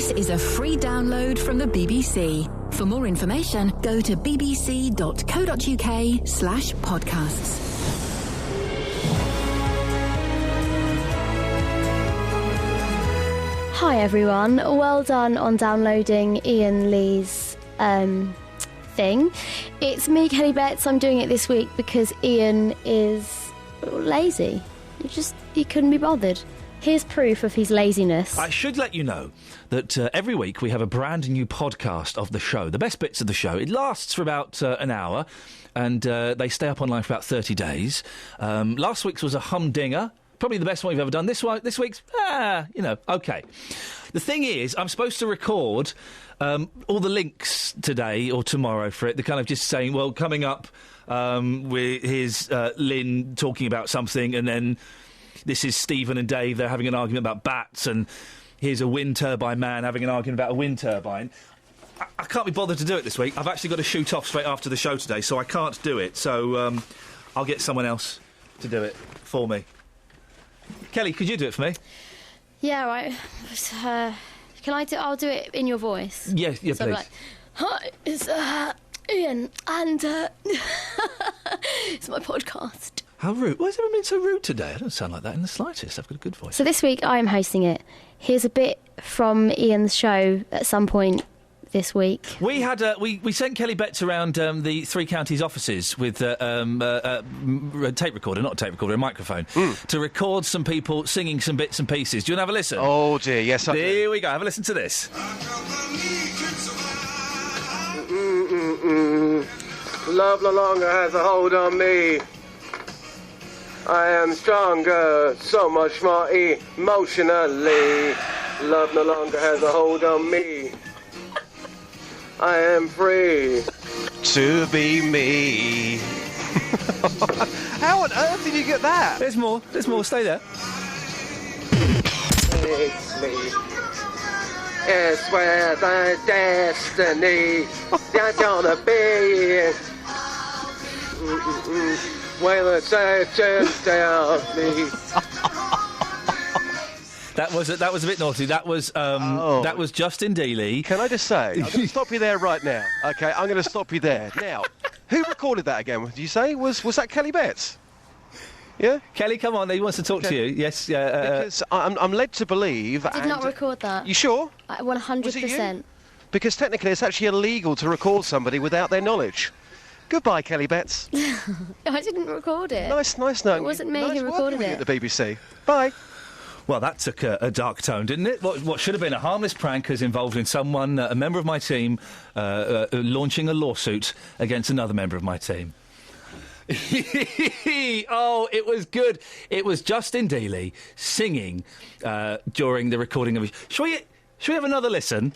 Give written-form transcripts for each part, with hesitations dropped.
This is a free download from the BBC. For more information, go to bbc.co.uk/podcasts. Hi everyone, well done on downloading Iain Lee's thing. It's me, Kelly Betts. I'm doing it this week because Iain is lazy. He couldn't be bothered. Here's proof of his laziness. I should let you know that every week we have a brand new podcast of the show, the best bits of the show. It lasts for about an hour, and they stay up online for about 30 days. Last week's was a humdinger. Probably the best one we've ever done. This week's, okay. The thing is, I'm supposed to record all the links today or tomorrow for it. They're kind of just saying, well, coming up here's Lynn talking about something, and then this is Stephen and Dave. They're having an argument about bats, and here's a wind turbine man having an argument about a wind turbine. I can't be bothered to do it this week. I've actually got to shoot off straight after the show today, so I can't do it. So I'll get someone else to do it for me. Kelly, could you do it for me? Yeah, right. Can I do? I'll do it in your voice. Yeah, so please. Like, hi, it's Iain, and it's my podcast. How rude. Why has everyone been so rude today? I don't sound like that in the slightest. I've got a good voice. So this week I am hosting it. Here's a bit from Iain's show at some point this week. We had we sent Kelly Betts around the three counties' offices with a tape recorder, not a tape recorder, a microphone, to record some people singing some bits and pieces. Do you want to have a listen? Oh dear, yes I do. Here we go. Have a listen to this. Love no longer has a hold on me. I am stronger, so much more emotionally. Love no longer has a hold on me. I am free to be me. How on earth did you get that? There's more. Stay there. It's me. It's where the destiny that's gonna be. When the searching down me. That was a bit naughty. That was Justin Dealey. Can I just say, I'm going to stop you there right now. Okay, I'm going to stop you there now. Who recorded that again? Did you say was that Kelly Betts? Yeah, Kelly, come on. He wants to talk to you. Yes, because I'm led to believe. I did not record that. You sure? 100%. Because technically, it's actually illegal to record somebody without their knowledge. Goodbye, Kelly Betts. I didn't record it. Nice knowing. It wasn't me who recorded it. At the BBC. Bye. Well, that took a dark tone, didn't it? What should have been a harmless prank has involved in someone, a member of my team, launching a lawsuit against another member of my team. Oh, it was good. It was Justin Dealey singing during the recording of... Shall we have another listen?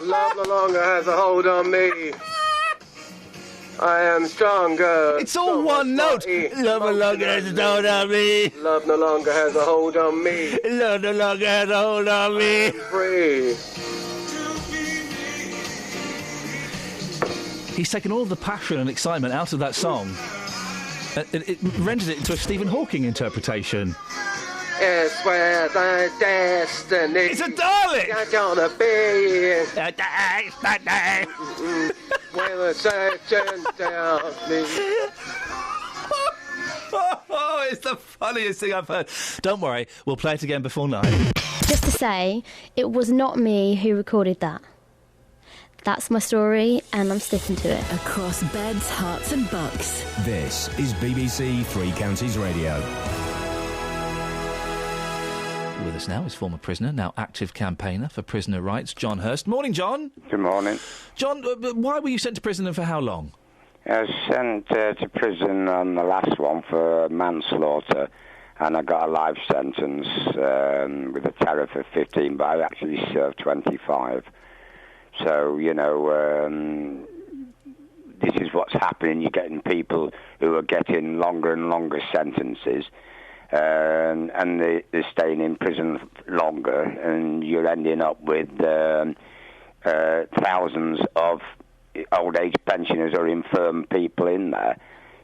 Love no longer has a hold on me. I am stronger. It's all one note. Love no longer has a hold on me. Love no longer has a hold on me. Love no longer has a hold on me. I'm free. He's taken all of the passion and excitement out of that song. It rendered it into a Stephen Hawking interpretation. It's where the destiny. It's a Dalek. That's gonna be. When the searching down me. Oh, it's the funniest thing I've heard. Don't worry, we'll play it again before 9. Just to say, it was not me who recorded that. That's my story, and I'm sticking to it. Across beds, hearts and bucks. This is BBC Three Counties Radio. With us now is former prisoner, now active campaigner for prisoner rights, John Hurst. Morning, John. Good morning. John, why were you sent to prison and for how long? I was sent to prison on the last one for manslaughter, and I got a life sentence with a tariff of 15, but I actually served 25. So, this is what's happening. You're getting people who are getting longer and longer sentences, and they're staying in prison longer, and you're ending up with thousands of old age pensioners or infirm people in there.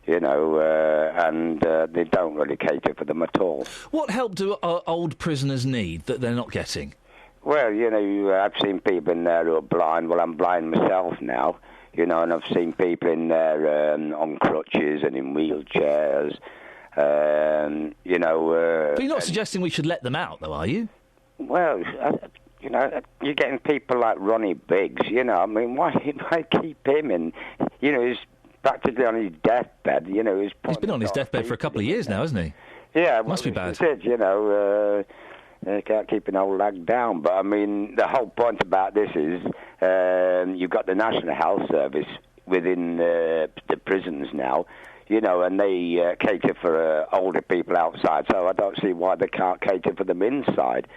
you know, and they don't really cater for them at all. What help do old prisoners need that they're not getting? Well, you know, I've seen people in there who are blind. Well, I'm blind myself now, you know, and I've seen people in there on crutches and in wheelchairs, you know... But you're not suggesting we should let them out, though, are you? Well, you know, you're getting people like Ronnie Biggs, you know, I mean, why keep him in, you know, he's practically on his deathbed, you know. He's been on his deathbed for a couple of years now, hasn't he? Yeah. Must be bad. It, you know, they can't keep an old lag down. But, I mean, the whole point about this is you've got the National Health Service within the prisons now, you know, and they cater for older people outside, so I don't see why they can't cater for them inside.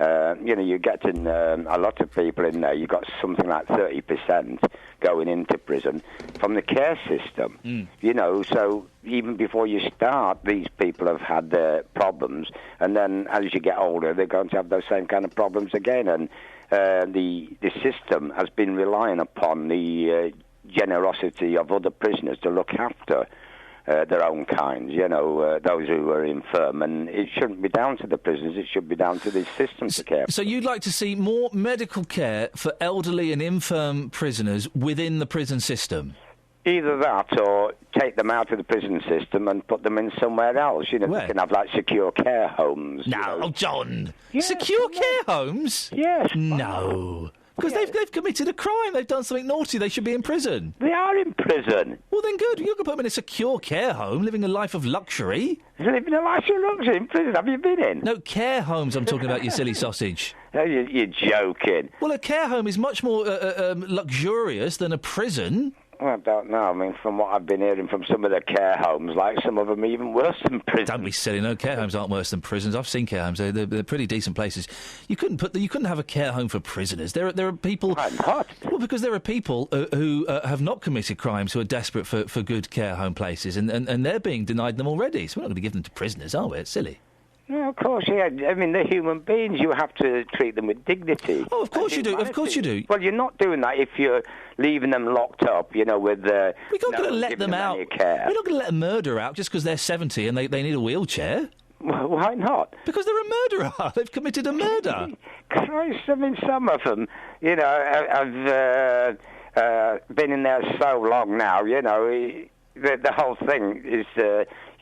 You know, you're getting a lot of people in there. You've got something like 30% going into prison from the care system. You know, so even before you start, these people have had their problems, and then as you get older, they're going to have those same kind of problems again. And the system has been relying upon the generosity of other prisoners to look after their own kinds, you know, those who are infirm, and it shouldn't be down to the prisoners, it should be down to the system to care. So you'd like to see more medical care for elderly and infirm prisoners within the prison system? Either that or take them out of the prison system and put them in somewhere else. You know, Where? They can have, like, secure care homes. No, you know. John! Yes, secure care homes? Yes. No. Because they've committed a crime. They've done something naughty. They should be in prison. They are in prison. Well, then good. You can put them in a secure care home, living a life of luxury. Living a life of luxury in prison. Have you been in? No, care homes I'm talking about, you silly sausage. No, you're joking. Well, a care home is much more luxurious than a prison. Well, I don't know. I mean, from what I've been hearing from some of the care homes, like, some of them are even worse than prison. Don't be silly. No, care homes aren't worse than prisons. I've seen care homes. They're pretty decent places. You couldn't have a care home for prisoners. There are people... Why not? Well, because there are people who have not committed crimes who are desperate for good care home places, and they're being denied them already. So we're not going to give them to prisoners, are we? It's silly. No, of course, yeah. I mean, they're human beings. You have to treat them with dignity. Oh, of course you do. Of course you do. Well, you're not doing that if you're leaving them locked up, you know, with... We're not going to let them out. We're not going to let a murderer out just because they're 70 and they need a wheelchair. Well, why not? Because they're a murderer. They've committed a murder. Christ, I mean, some of them, you know, I've been in there so long now, you know, the whole thing is...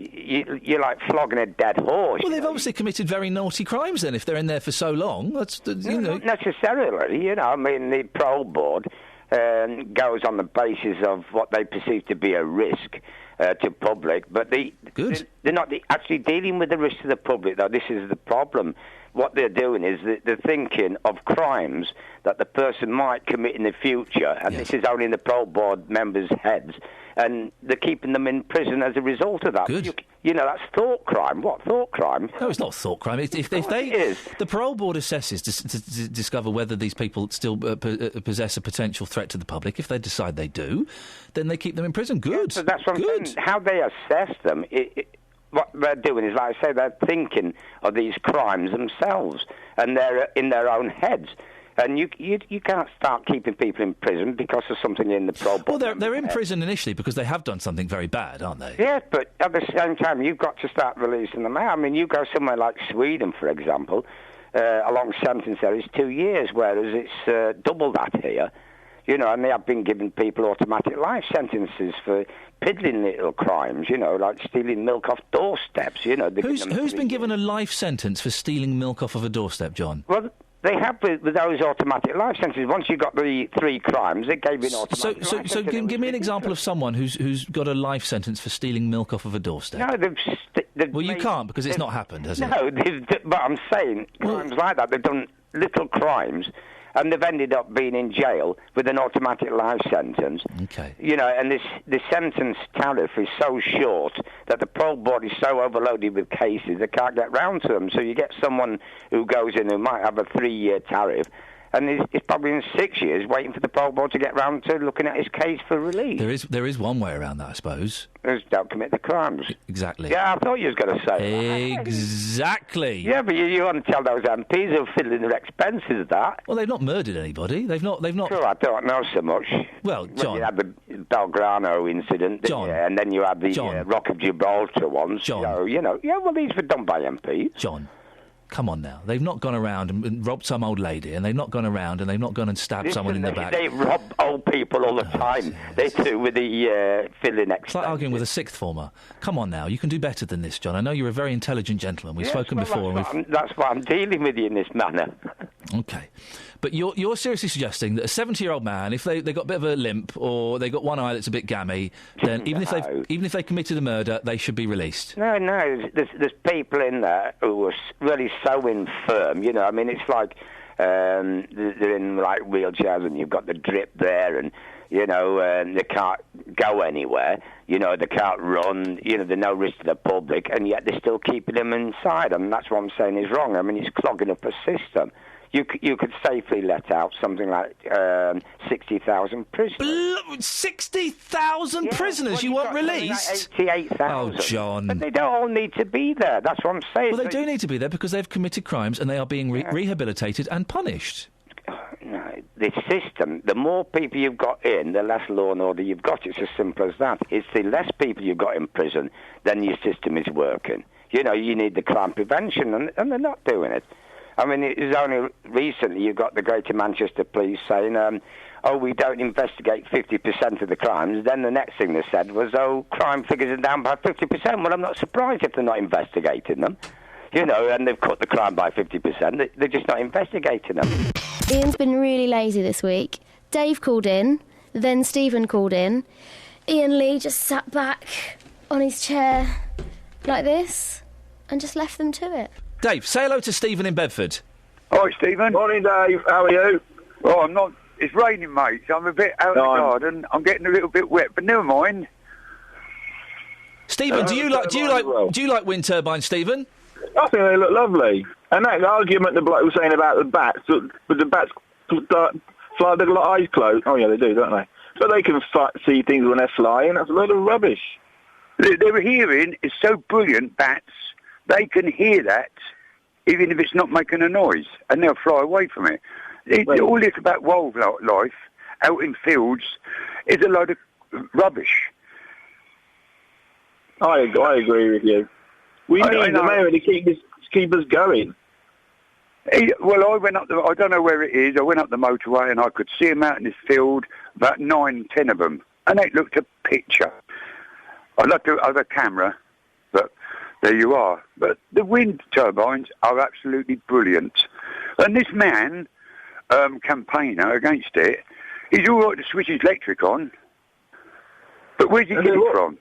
You're like flogging a dead horse. Well, they've obviously committed very naughty crimes then, if they're in there for so long. That's, you know... Not necessarily, you know. I mean, the parole board goes on the basis of what they perceive to be a risk to public, but they're not actually dealing with the risk to the public, though. This is the problem. What they're doing is they're thinking of crimes that the person might commit in the future, and this is only in the parole board members' heads, and they're keeping them in prison as a result of that. Good. You know, that's thought crime. What thought crime? No, it's not thought crime. If they, the parole board assesses to discover whether these people still possess a potential threat to the public. If they decide they do, then they keep them in prison. Good. Yeah, so that's what I'm saying. How they assess them. What they're doing is, like I say, they're thinking of these crimes themselves, and they're in their own heads. And you can't start keeping people in prison because of something in the parole board. Well, they're in prison initially because they have done something very bad, aren't they? Yeah, but at the same time, you've got to start releasing them out. I mean, you go somewhere like Sweden, for example, a long sentence there is 2 years, whereas it's double that here. You know, and they have been giving people automatic life sentences for piddling little crimes, you know, like stealing milk off doorsteps, you know. Who's been given a life sentence for stealing milk off of a doorstep, John? Well, they have with those automatic life sentences. Once you got the 3 crimes, it gave you an automatic life sentence. So give me an example of someone who's got a life sentence for stealing milk off of a doorstep. No, well, you can't because it's not happened, has it? No, but I'm saying crimes like that, they've done little crimes, and they've ended up being in jail with an automatic life sentence. Okay. You know, and the sentence tariff is so short that the parole board is so overloaded with cases they can't get round to them. So you get someone who goes in who might have a 3-year tariff, And he's probably in 6 years waiting for the parole board to get round to looking at his case for release. There is one way around that, I suppose. Don't commit the crimes. Exactly. Yeah, I thought you was going to say that. Exactly. Yeah, but you want to tell those MPs who are fiddling their expenses that. Well, they've not murdered anybody. They've not. Sure, I don't know so much. Well, John, you had the Belgrano incident, John, and then you had the Rock of Gibraltar ones. John, well, these were done by MPs. John, come on now. They've not gone around and robbed some old lady, and they've not gone around and they've not gone and stabbed someone in the back. They rob old people all the time. They do with the filling expenses. It's like arguing with a sixth former. Come on now, you can do better than this, John. I know you're a very intelligent gentleman. We've spoken before. That's why I'm dealing with you in this manner. Okay. But you're seriously suggesting that a 70-year-old man, if they got a bit of a limp or they got one eye that's a bit gammy, then even if they committed a murder, they should be released? No. There's people in there who are really so infirm. I mean, it's like they're in like wheelchairs and you've got the drip there and, they can't go anywhere. They can't run. They're no risk to the public, and yet they're still keeping them inside. And that's what I'm saying is wrong. I mean, it's clogging up a system. You could safely let out something like 60,000 prisoners. 60,000 prisoners you want released? 88,000. Oh, John. But they don't all need to be there. That's what I'm saying. Well, they do need to be there because they've committed crimes and they are being rehabilitated and punished. No, the system, the more people you've got in, the less law and order you've got. It's as simple as that. It's the less people you've got in prison, then your system is working. You need the crime prevention, and they're not doing it. I mean, it was only recently you got the Greater Manchester Police saying, we don't investigate 50% of the crimes. Then the next thing they said was, crime figures are down by 50%. Well, I'm not surprised if they're not investigating them. And they've cut the crime by 50%. They're just not investigating them. Ian's been really lazy this week. Dave called in, then Stephen called in. Iain Lee just sat back on his chair like this and just left them to it. Dave, say hello to Stephen in Bedford. Hi, Stephen. Morning, Dave. How are you? Oh, I'm not. It's raining, mate. So I'm a bit out in the garden. I'm getting a little bit wet, but never mind. Stephen, do you like wind turbines, Stephen? I think they look lovely. And that argument the bloke was saying about the bats, but the bats fly, they've got eyes closed. Oh yeah, they do, don't they? But they can see things when they're flying. That's a load of rubbish. Their hearing is so brilliant. Bats, they can hear that, even if it's not making a noise, and they'll fly away from it. All this about wildlife out in fields is a load of rubbish. I agree with you. We need the mayor to keep us going. Well, I went up I don't know where it is. I went up the motorway and I could see them out in this field, about 9, 10 of them, and they looked a picture. I'd like to have a camera, but there you are. But the wind turbines are absolutely brilliant. And this man, campaigner against it, he's all right to switch his electric on, but where's he get it from?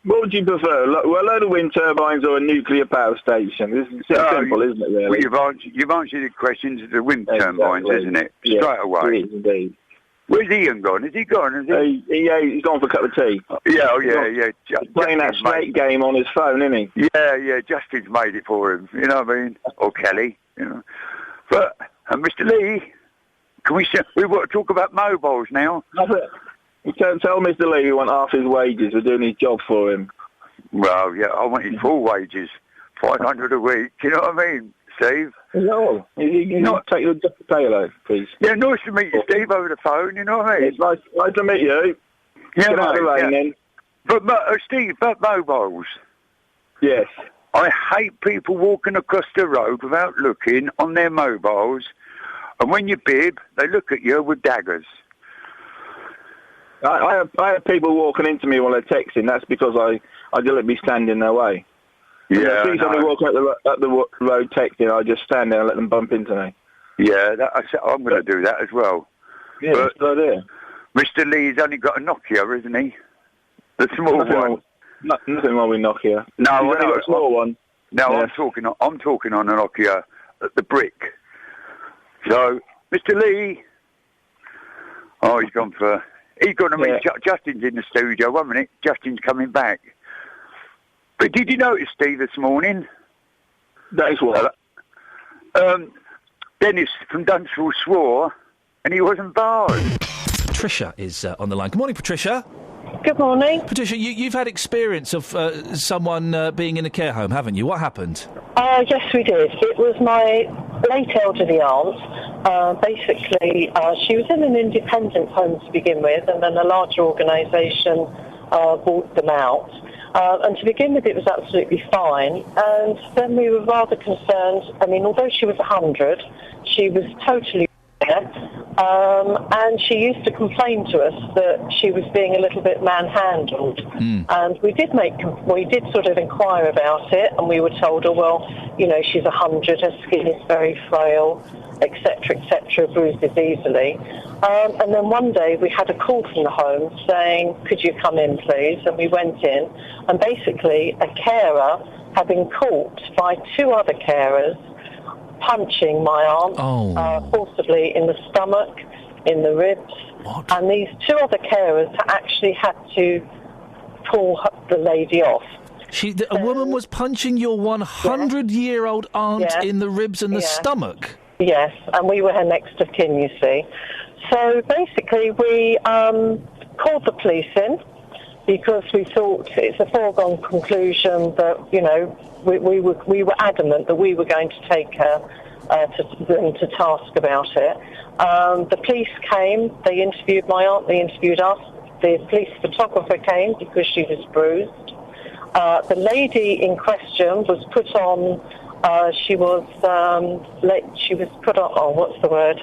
What would you prefer? A load of wind turbines or a nuclear power station? This is simple, isn't it, really? Well, you've answered the questions of the wind turbines, isn't it? Straight away. It is, indeed. Where's Ian gone? Is he gone? He's gone for a cup of tea. Yeah. He's playing that snake game on his phone, isn't he? Yeah, Justin's made it for him, you know what I mean? Or Kelly, But, Mr. Lee, we want to talk about mobiles now. You can't tell Mr. Lee we want half his wages. We're doing his job for him. Well, yeah, I want his full wages. 500 a week. Do you know what I mean, Steve? No. You not take your potato, please. Yeah, nice to meet you, Steve, over the phone. You know what I mean? It's nice to meet you. Yeah, get out of the rain, then. But Steve, about mobiles. Yes. I hate people walking across the road without looking on their mobiles, and when you bib, they look at you with daggers. I have people walking into me while they're texting. That's because I deliberately stand in their way. When I see somebody walking up the road texting, I just stand there and let them bump into me. Yeah, I'm going to do that as well. Yeah, that's a good idea. Mr. Lee's only got a Nokia, isn't he? The small one. Nothing wrong with Nokia. No, He's only got a small one. No, yeah. I'm talking on a Nokia, the brick. So, Mr. Lee. Oh, he's gone for. He's gone to meet Justin's in the studio. 1 minute, Justin's coming back. But did you notice, Steve, this morning? That is what? Dennis from Dunstable swore, and he wasn't barred. Patricia is on the line. Good morning, Patricia. Good morning. Patricia, you've had experience of someone being in a care home, haven't you? What happened? Yes, we did. It was my late elderly aunt. Basically, she was in an independent home to begin with, and then a larger organisation bought them out. And to begin with, it was absolutely fine. And then we were rather concerned. I mean, although she was 100, she was totally and she used to complain to us that she was being a little bit manhandled. And we did sort of inquire about it, and we were told, oh, well, you know, she's 100, her skin is very frail, etc., bruises easily. And then one day we had a call from the home saying, could you come in, please? And we went in, and basically a carer had been caught by two other carers punching my aunt forcibly in the stomach, in the ribs. What? And these two other carers actually had to pull the lady off. A woman was punching your 100-year-old aunt in the ribs and the stomach? Yes, and we were her next of kin, you see. So basically we called the police in because we thought it's a foregone conclusion that, you know, we were adamant that we were going to take her to task about it. The police came, they interviewed my aunt, they interviewed us. The police photographer came because she was bruised. The lady in question was put on, she was put on, what's the word?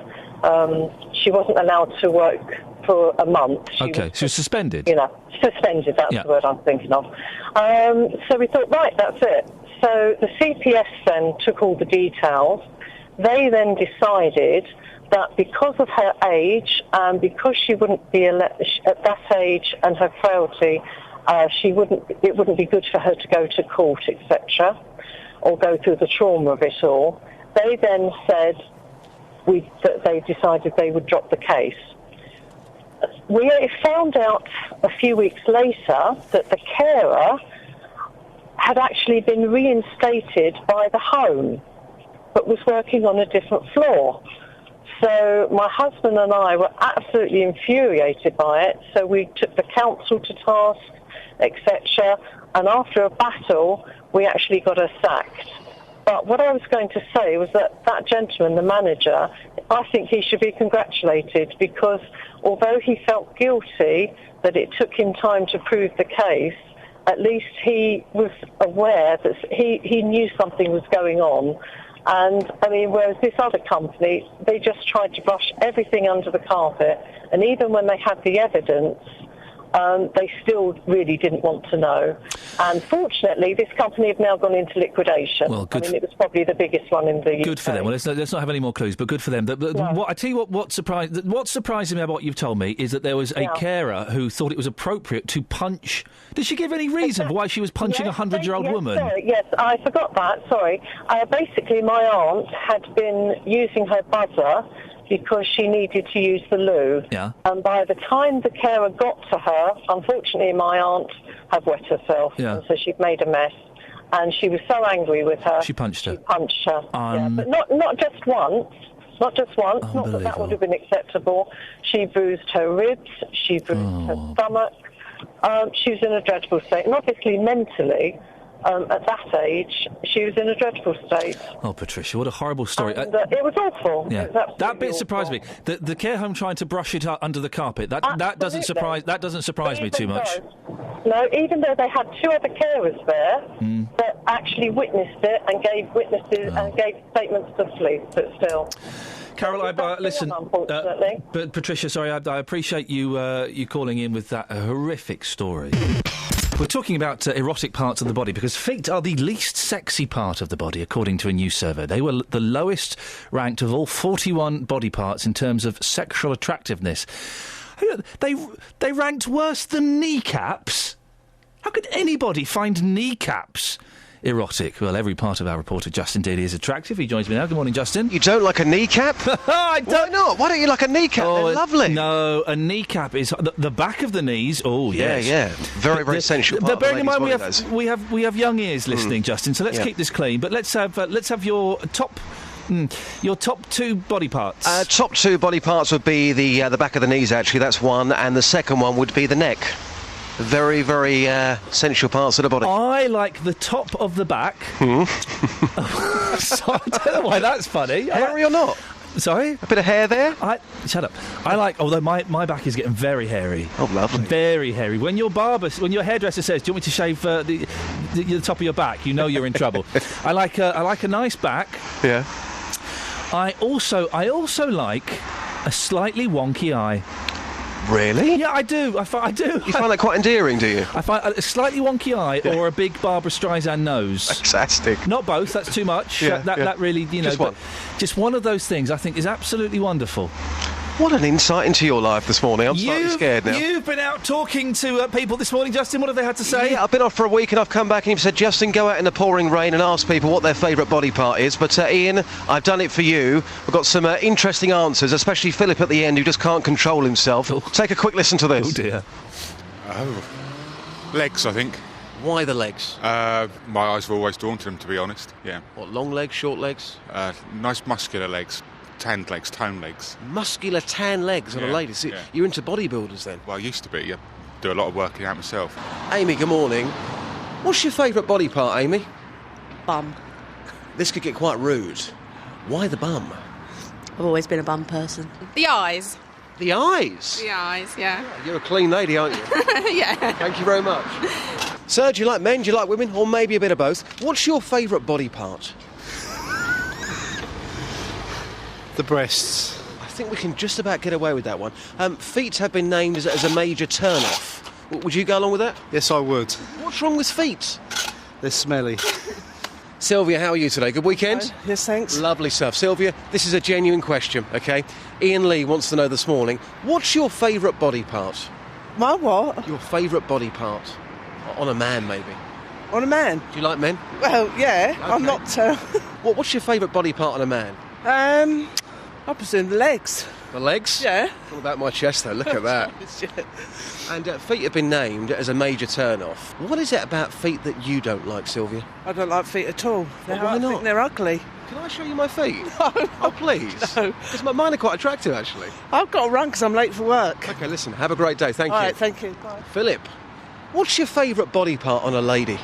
She wasn't allowed to work for a month. She was suspended? You know, suspended, that's the word I'm thinking of. So we thought, right, that's it. So the CPS then took all the details. They then decided that because of her age and because she wouldn't be at that age and her frailty, it wouldn't be good for her to go to court, etc., or go through the trauma of it all. They then said that they decided they would drop the case. We found out a few weeks later that the carer had actually been reinstated by the home, but was working on a different floor. So my husband and I were absolutely infuriated by it, so we took the council to task, etc., and after a battle, we actually got her sacked. But what I was going to say was that gentleman, the manager, I think he should be congratulated because although he felt guilty that it took him time to prove the case, at least he was aware that he knew something was going on. And, I mean, whereas this other company, they just tried to brush everything under the carpet. And even when they had the evidence, they still really didn't want to know. And fortunately, this company have now gone into liquidation. Well, good. I mean, it was probably the biggest one in the UK. Good for them. Well, let's not have any more clues, but good for them. I tell you what surprised me about what you've told me is that there was a carer who thought it was appropriate to punch. Did she give any reason for why she was punching a 100-year-old woman? Sorry, yes, I forgot that. Sorry. Basically, my aunt had been using her buzzer because she needed to use the loo. Yeah. And by the time the carer got to her, unfortunately, my aunt had wet herself. Yeah. And so she'd made a mess. And she was so angry with her. She punched her. Yeah, but not just once. Not just once. Not that would have been acceptable. She bruised her ribs. She bruised her stomach. She was in a dreadful state. And obviously, mentally, at that age, she was in a dreadful state. Oh, Patricia, what a horrible story. And, it was awful. Yeah. It was That bit awful. surprised me. The care home trying to brush it under the carpet. That doesn't surprise me too much. No, even though they had two other carers there that actually witnessed it and gave witnesses and gave statements to the police, but still. Carol, listen. Unfortunately. But Patricia, sorry, I appreciate you calling in with that horrific story. We're talking about erotic parts of the body because feet are the least sexy part of the body, according to a new survey. They were the lowest ranked of all 41 body parts in terms of sexual attractiveness. They ranked worse than kneecaps. How could anybody find kneecaps erotic? Well, every part of our reporter, Justin Daly, is attractive. He joins me now. Good morning, Justin. You don't like a kneecap? I don't. Why not? Why don't you like a kneecap? They're lovely. No, a kneecap is the back of the knees. Oh, yes. Yeah. Very, very sensual part of bearing in mind ladies' we have young ears listening, Justin. So let's keep this clean. But let's have your top Your top 2 body parts? Top 2 body parts would be the back of the knees, actually. That's one. And the second one would be the neck. Very, very essential parts of the body. I like the top of the back. So, I don't know why that's funny. Hairy or not? Sorry? A bit of hair there? Shut up. Although my back is getting very hairy. Oh, lovely. Very hairy. When your hairdresser says, do you want me to shave the top of your back, you know you're in trouble. I like a nice back. Yeah. I also like a slightly wonky eye. Really? Yeah, I do. I do. You find that quite endearing, do you? I find a slightly wonky eye or a big Barbara Streisand nose. Fantastic. Not both. That's too much. Yeah, that really, Just one. Just one of those things I think is absolutely wonderful. What an insight into your life this morning. I'm slightly scared now. You've been out talking to people this morning, Justin. What have they had to say? Yeah, I've been off for a week and I've come back and you've said, Justin, go out in the pouring rain and ask people what their favourite body part is. But Iain, I've done it for you. We've got some interesting answers, especially Philip at the end, who just can't control himself. Oh. Take a quick listen to this. Oh, dear. Legs, I think. Why the legs? My eyes have always drawn to them, to be honest. Yeah. What, long legs, short legs? Nice muscular legs. Tanned legs, toned legs. Muscular tan legs on a lady. So you're into bodybuilders then? Well, I used to be, yeah. Do a lot of working out myself. Amy, good morning. What's your favourite body part, Amy? Bum. This could get quite rude. Why the bum? I've always been a bum person. The eyes. The eyes? The eyes, yeah. You're a clean lady, aren't you? Yeah. Thank you very much. Sir, do you like men, do you like women, or maybe a bit of both? What's your favourite body part? The breasts. I think we can just about get away with that one. Feet have been named as a major turn-off. Would you go along with that? Yes, I would. What's wrong with feet? They're smelly. Sylvia, how are you today? Good weekend? Hi. Yes, thanks. Lovely stuff. Sylvia, this is a genuine question, OK? Iain Lee wants to know this morning, what's your favourite body part? My what? Your favourite body part. On a man, maybe. On a man? Do you like men? Well, yeah. Okay. I'm not... What's your favourite body part on a man? I presume the legs. The legs? Yeah. All about my chest, though. Look at that. And feet have been named as a major turn-off. What is it about feet that you don't like, Sylvia? I don't like feet at all. Why not? I think they're ugly. Can I show you my feet? No. Oh, please. No. Because mine are quite attractive, actually. I've got to run because I'm late for work. OK, listen, have a great day. Thank you. All right, thank you. Bye. Philip, what's your favourite body part on a lady?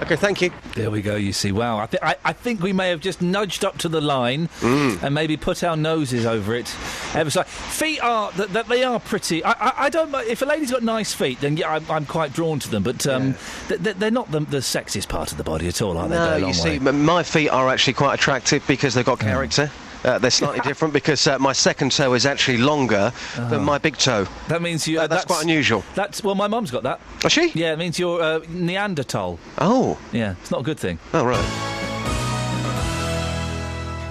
OK, thank you. There we go, you see. Wow, I think we may have just nudged up to the line and maybe put our noses over it. Feet are, they are pretty... I don't... If a lady's got nice feet, then yeah, I'm quite drawn to them, but they're not the sexiest part of the body at all, are they? No, you see, my feet are actually quite attractive because they've got character. They're slightly different because my second toe is actually longer than my big toe. That means you... that's quite unusual. Well, my mum's got that. Has she? Yeah, it means you're Neanderthal. Oh. Yeah, it's not a good thing. Oh, right.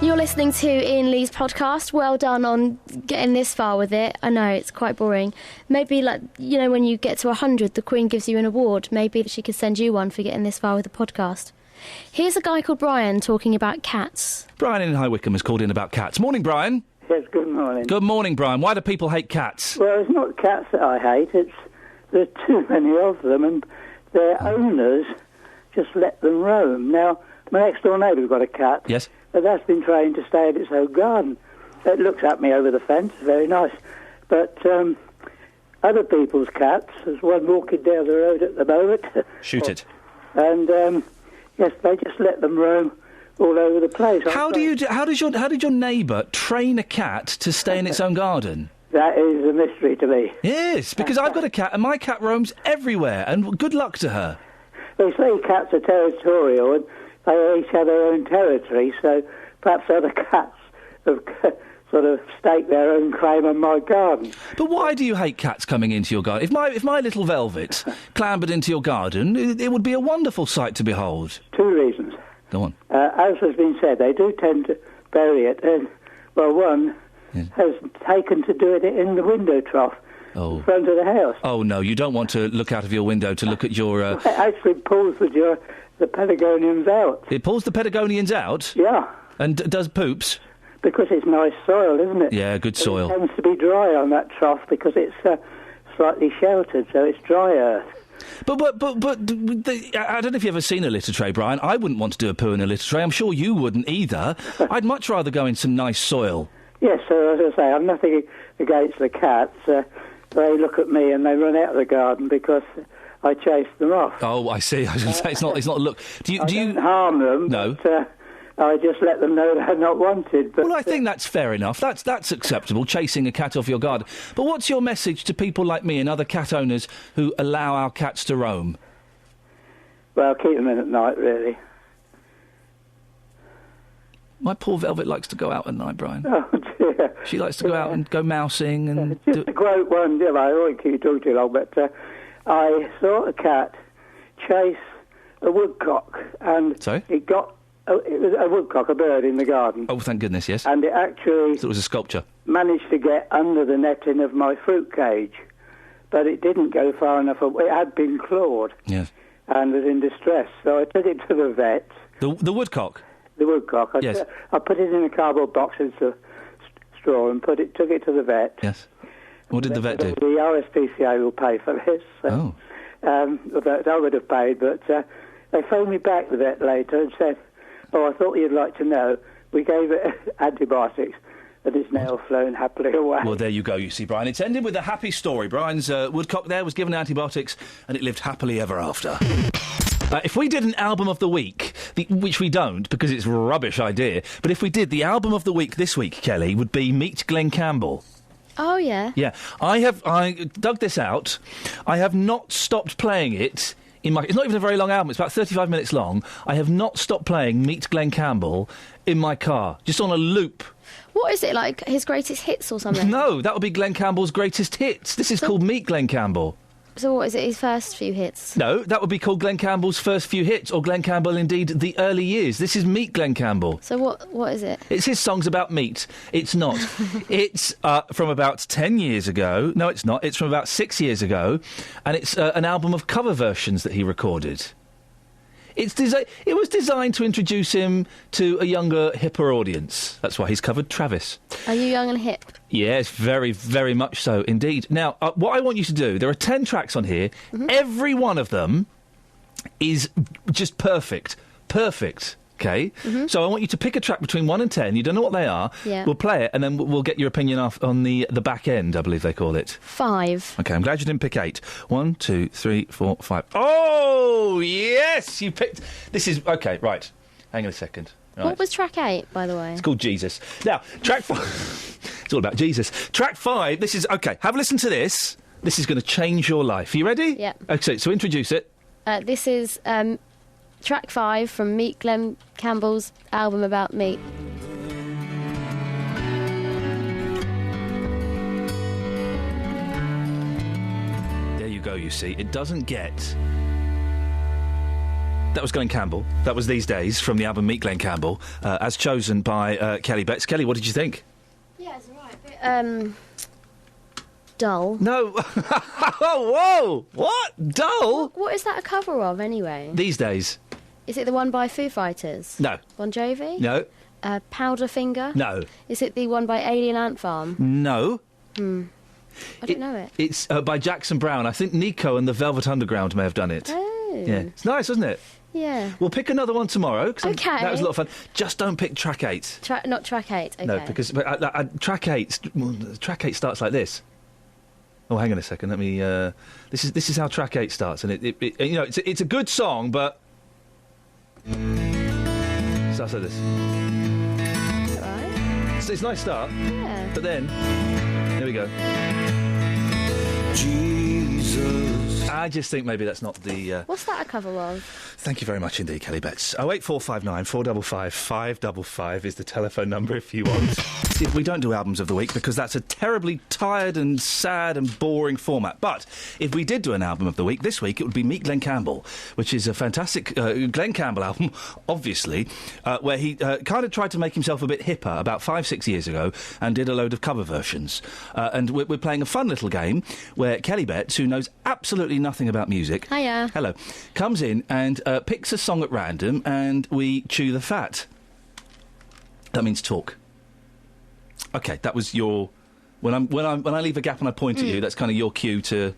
You're listening to Iain Lee's podcast. Well done on getting this far with it. I know, it's quite boring. Maybe, when you get to 100, the Queen gives you an award. Maybe she could send you one for getting this far with the podcast. Here's a guy called Brian talking about cats. Brian in High Wycombe has called in about cats. Morning, Brian. Yes, good morning. Good morning, Brian. Why do people hate cats? Well, it's not cats that I hate. There's too many of them, and their owners just let them roam. Now, my next-door neighbour's got a cat. Yes. But that's been trained to stay at its own garden. It looks at me over the fence, very nice. But other people's cats, there's one walking down the road at the moment. Shoot it. And... yes, they just let them roam all over the place. How did your neighbour train a cat to stay in its own garden? That is a mystery to me. Yes, because I've got a cat and my cat roams everywhere, and good luck to her. They say cats are territorial and they each have their own territory, so perhaps other cats have sort of stake their own claim on my garden. But why do you hate cats coming into your garden? If my little Velvet clambered into your garden, it would be a wonderful sight to behold. Two reasons. Go on. As has been said, they do tend to bury it, and, one has taken to doing it in the window trough in front of the house. Oh, no, you don't want to look out of your window to look at your... It actually pulls the Patagonians out. It pulls the Patagonians out? Yeah. And does poops? Because it's nice soil, isn't it? Yeah, good soil. It tends to be dry on that trough because it's slightly sheltered, so it's dry earth. But I don't know if you've ever seen a litter tray, Brian. I wouldn't want to do a poo in a litter tray. I'm sure you wouldn't either. I'd much rather go in some nice soil. Yes, so as I say, I'm nothing against the cats. They look at me and they run out of the garden because I chase them off. Oh, I see. I was going to say, it's not a look. Do you don't harm them. No. But, I just let them know they're not wanted. But, well, I think that's fair enough. That's acceptable, chasing a cat off your garden. But what's your message to people like me and other cat owners who allow our cats to roam? Well, keep them in at night, really. My poor Velvet likes to go out at night, Brian. Oh, dear. She likes to go out and go mousing and... Just a great one, I won't keep you talking too long, but I saw a cat chase a woodcock, and it got... it was a woodcock, a bird in the garden. Oh, thank goodness, yes. And it actually... So it was a sculpture. ...managed to get under the netting of my fruit cage, but it didn't go far enough. It had been clawed. Yes. And was in distress, so I took it to the vet. The woodcock? The woodcock. I put it in a cardboard box into straw and took it to the vet. Yes. What did the vet do? The RSPCA will pay for this. Oh. That I would have paid, but they phoned me back, the vet, later and said, "Oh, I thought you'd like to know. We gave it antibiotics, and it's now flown happily away." Well, there you go, you see, Brian. It's ended with a happy story. Brian's woodcock there was given antibiotics, and it lived happily ever after. If we did an album of the week, which we don't because it's a rubbish idea, but if we did, the album of the week this week, Kelly, would be Meet Glenn Campbell. Oh, yeah. Yeah. I dug this out. I have not stopped playing it in my... It's not even a very long album. It's about 35 minutes long. I have not stopped playing Meet Glenn Campbell in my car, just on a loop. What is it, like his greatest hits or something? No, that would be Glenn Campbell's greatest hits. This is called Meet Glenn Campbell. So what is it, his first few hits? No, that would be called Glenn Campbell's first few hits, or Glenn Campbell, indeed, the early years. This is Meet Glenn Campbell. So what is it? It's his songs about meat. It's not. It's from about 10 years ago. No, it's not. It's from about 6 years ago. And it's an album of cover versions that he recorded. It was designed to introduce him to a younger, hipper audience. That's why he's covered Travis. Are you young and hip? Yes, very, very much so indeed. Now, what I want you to do, there are 10 tracks on here. Mm-hmm. Every one of them is just perfect. Perfect. Okay? Mm-hmm. So I want you to pick a track between 1 and 10. You don't know what they are. Yeah. We'll play it, and then we'll get your opinion on the back end, I believe they call it. 5. OK, I'm glad you didn't pick 8. 1, 2, 3, 4, 5. Oh, yes! You picked... This is... OK, right. Hang on a second. Right. What was track 8, by the way? It's called Jesus. Now, track 5... It's all about Jesus. Track 5, this is... OK, have a listen to this. This is going to change your life. Are you ready? Yeah. OK, so introduce it. This is... track 5 from Meet Glenn Campbell's album about meat. There you go, you see. It doesn't get... That was Glenn Campbell. That was These Days from the album Meet Glenn Campbell, as chosen by Kelly Betts. Kelly, what did you think? Yeah, it's all right. A bit, dull. No. Whoa! What? Dull? What is that a cover of, anyway? These Days. Is it the one by Foo Fighters? No. Bon Jovi? No. Powderfinger? No. Is it the one by Alien Ant Farm? No. I don't know it. It's by Jackson Browne. I think Nico and the Velvet Underground may have done it. Oh. Yeah. It's nice, isn't it? Yeah. We'll pick another one tomorrow. Okay. That was a lot of fun. Just don't pick track 8. Not track 8, okay. No, because track 8 starts like this. Oh, hang on a second. Let me... This is how track 8 starts, and it you know, it's a good song, but... Starts like this. Right. It's a nice start. Yeah. But then... Here we go. Jesus. I just think maybe that's not the... What's that a cover of? Thank you very much indeed, Kelly Betts. 08459 455 555 is the telephone number if you want. See, we don't do albums of the week because that's a terribly tired and sad and boring format. But if we did do an album of the week, this week it would be Meet Glenn Campbell, which is a fantastic Glenn Campbell album, obviously, where he kind of tried to make himself a bit hipper about 5-6 years ago and did a load of cover versions. And we're playing a fun little game where Kelly Betts, who knows absolutely nothing about music... Hiya. Hello. Comes in and picks a song at random and we chew the fat. That means talk. OK, that was your... When I leave a gap and I point at you, that's kind of your cue to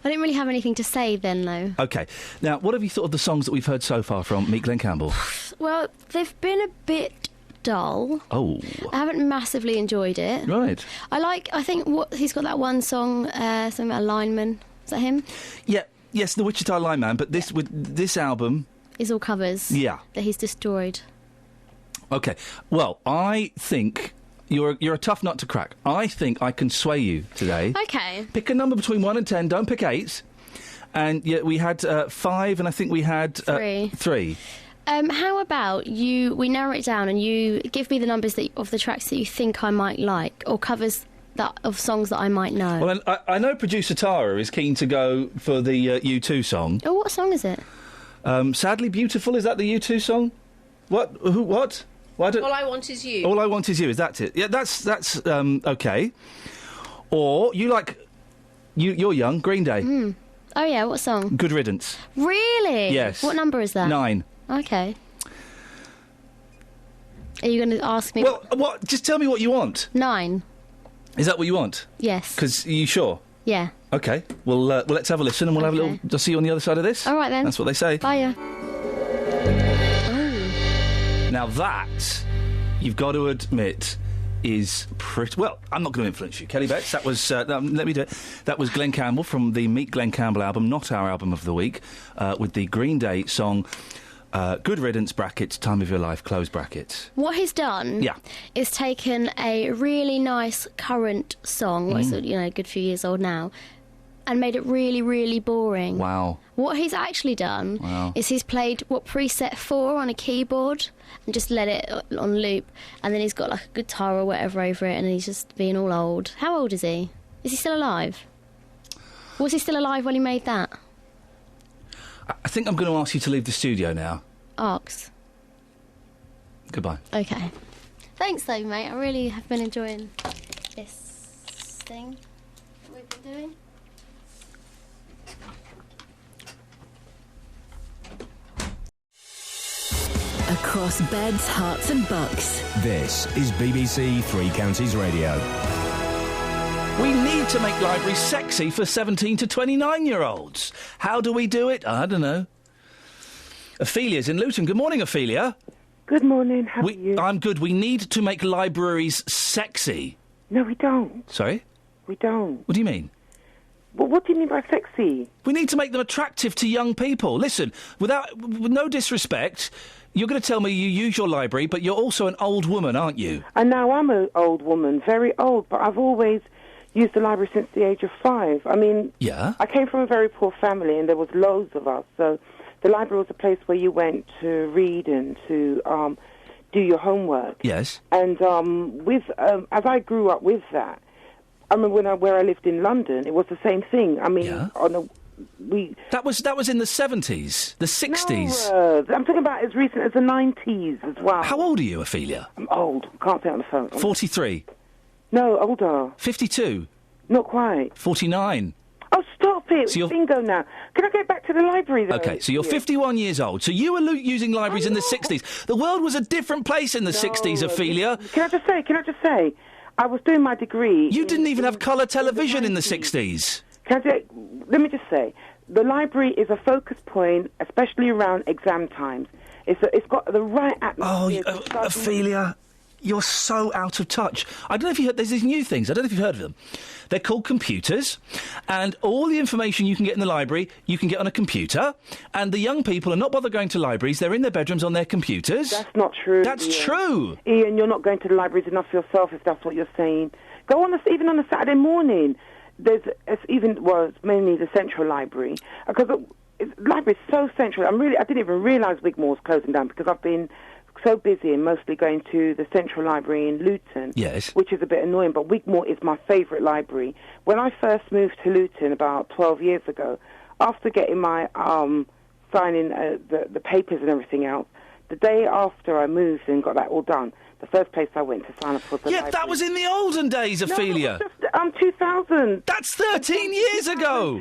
I didn't really have anything to say then, though. OK. Now, what have you thought of the songs that we've heard so far from Meek Glenn Campbell? Well, they've been a bit dull. Oh. I haven't massively enjoyed it. Right. I think he's got that one song, something about a lineman. Is that him? Yeah. Yes, the Wichita Lineman, but with this album... Is all covers. Yeah. That he's destroyed. OK. Well, I think... You're a tough nut to crack. I think I can sway you today. OK. Pick a number between 1 and 10. Don't pick 8. And yeah, we had 5, and I think we had 3. How about we narrow it down and you give me the numbers of the tracks that you think I might like, or covers of songs that I might know. Well, I know producer Tara is keen to go for the U2 song. Oh, what song is it? Sadly Beautiful, is that the U2 song? What? Who? What? Why don't... All I Want Is You. All I Want Is You, is that it? Yeah, that's OK. Or you like... You're young, Green Day. Oh, yeah, what song? Good Riddance. Really? Yes. What number is that? 9. OK. Are you going to ask me... Well, what? Just tell me what you want. 9. Is that what you want? Yes. Because, are you sure? Yeah. OK. Well, let's have a listen and we'll have a little... I'll see you on the other side of this. All right, then. That's what they say. Bye. Now that, you've got to admit, is pretty... Well, I'm not going to influence you, Kelly Betts. That was... let me do it. That was Glenn Campbell from the Meek Glenn Campbell album, not our album of the week, with the Green Day song... Good Riddance, brackets, Time of Your Life, close brackets. What he's done is taken a really nice current song, what's a good few years old now, and made it really, really boring. Wow. What he's actually done is he's played preset 4 on a keyboard and just let it on loop, and then he's got like a guitar or whatever over it, and he's just being all old. How old is he? Is he still alive? Was he still alive when he made that? I think I'm going to ask you to leave the studio now. Arcs. Goodbye. OK. Thanks, though, mate. I really have been enjoying this thing that we've been doing. Across beds, hearts and bucks. This is BBC Three Counties Radio. We need to make libraries sexy for 17 to 29-year-olds. How do we do it? I don't know. Ophelia's in Luton. Good morning, Ophelia. Good morning. How are you? I'm good. We need to make libraries sexy. No, we don't. Sorry? We don't. What do you mean? Well, what do you mean by sexy? We need to make them attractive to young people. Listen, with no disrespect, you're going to tell me you use your library, but you're also an old woman, aren't you? And now I'm an old woman, very old, but I've always used the library since the age of 5. I mean, I came from a very poor family, and there was loads of us, so the library was a place where you went to read and to do your homework. Yes. And as I grew up with that, I remember where I lived in London, it was the same thing. I mean, that was in the 70s, the 60s. No, I'm talking about as recent as the 90s as well. How old are you, Ophelia? I'm old. Can't say it on the phone. 43. No, older. 52. Not quite. 49. Oh, stop it. So bingo now. Can I get back to the library, though? OK, so you're 51 years old. So you were using libraries in the 60s. The world was a different place in the 60s, Ophelia. Can I just say, I was doing my degree... You didn't even have colour television in the 60s. Let me just say, the library is a focus point, especially around exam times. It's got the right atmosphere. Oh, Ophelia, you're so out of touch. I don't know if you heard... There's these new things. I don't know if you've heard of them. They're called computers, and all the information you can get in the library, you can get on a computer, and the young people are not bothered going to libraries. They're in their bedrooms on their computers. That's not true, That's Ian. true. Ian, you're not going to the libraries enough yourself, if that's what you're saying. Go on, even on a Saturday morning. It's mainly the Central Library, because the library is so central. I didn't even realise Wigmore's closing down, because I've been so busy and mostly going to the Central Library in Luton, which is a bit annoying, but Wigmore is my favourite library. When I first moved to Luton about 12 years ago, after getting my signing the papers and everything else, the day after I moved and got that all done, the first place I went to sign up was the library. That was in the olden days, Ophelia. No, 2000. That's 13 years ago.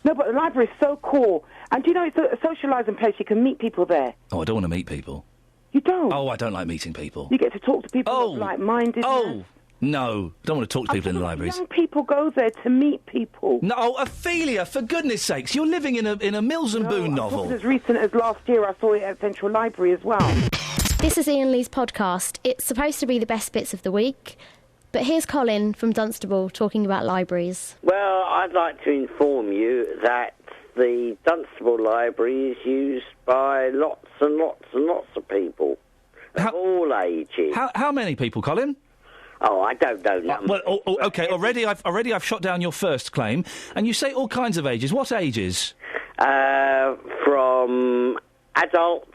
No, but the library is so cool. And do you know, it's a socialising place. You can meet people there. Oh, I don't want to meet people. You don't? Oh, I don't like meeting people. You get to talk to people of like-mindedness. Oh, No, don't want to talk to people in the libraries. Young people go there to meet people. No, Ophelia, for goodness sakes, you're living in a Mills and Boon novel. As recent as last year, I saw it at Central Library as well. This is Iain Lee's podcast. It's supposed to be the best bits of the week, but here's Colin from Dunstable talking about libraries. Well, I'd like to inform you that the Dunstable Library is used by lots and lots and lots of people of all ages. How many people, Colin? Oh, I don't know numbers. Okay. Already, I've shot down your first claim, and you say all kinds of ages. What ages? From adults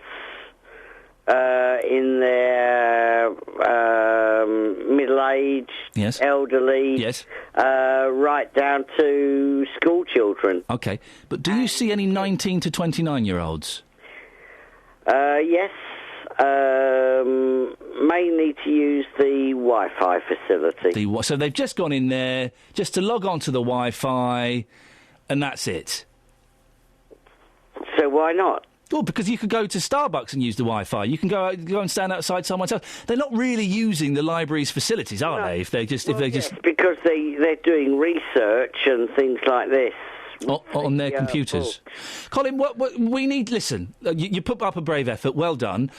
in their middle age, yes, elderly, yes, right down to school children. Okay, but do you see any 19 to 29-year-olds? Yes. Mainly to use the Wi-Fi facility. So they've just gone in there just to log on to the Wi-Fi, and that's it. So why not? Well, because you could go to Starbucks and use the Wi-Fi. You can go and stand outside someone's house. They're not really using the library's facilities, are they? If they just because they're doing research and things like this. On their computers. Colin, what we need... Listen, you put up a brave effort, well done,